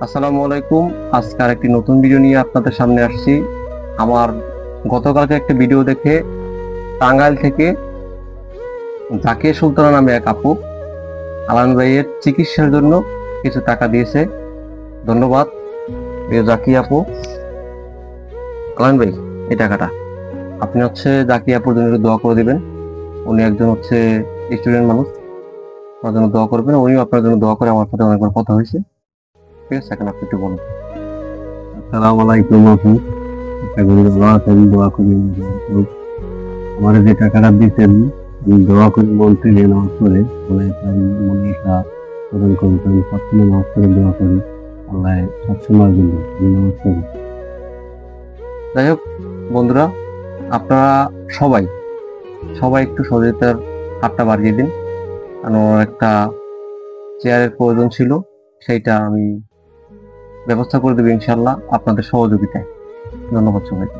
আসসালামু আলাইকুম। আজকে আরেকটি নতুন ভিডিও নিয়ে আপনাদের সামনে আসছি। আমার গতকালকে একটা ভিডিও দেখে টাঙ্গাইল থেকে জাকিয়া সুলতানা নামে এক আপু আলান ভাইয়ের চিকিৎসার জন্য কিছু টাকা দিয়েছে। ধন্যবাদ প্রিয় জাকিয়া আপু। আলান ভাই, এই টাকাটা আপনি জাকিয়া আপুর জন্য একটু দোয়া করে দিবেন। উনি একজন স্টুডেন্ট মানুষ, আপনার জন্য দোয়া করবেন। উনিও আপনার জন্য দোয়া করে, আমার সাথে অনেকবার কথা হয়েছে। ঠিক আছে, এখন আপনি একটু বলুন। আসসালামু আলাইকুম আপু। আশা করি ভালো আছেন। দোয়া করি আমার যে টাকাটা দিতেন, আমি দোয়া করি বলতে গিয়ে নামাজ পড়ে আল্লাহ তার মনে আশা পূরণ করতেন। সবসময় নামাজ পড়ে দোয়া করি আল্লাহ সবসময় জন্য আমি নামাজ পড়ি। যাই হোক বন্ধুরা, আপনারা সবাই সবাই একটু সহযোগিতার হাতটা বাড়িয়ে দিন। আমার একটা চেয়ারের প্রয়োজন ছিল, সেইটা আমি ব্যবস্থা করে দেবো ইনশাল্লাহ আপনাদের সহযোগিতায়। ধন্যবাদ সবাইকে।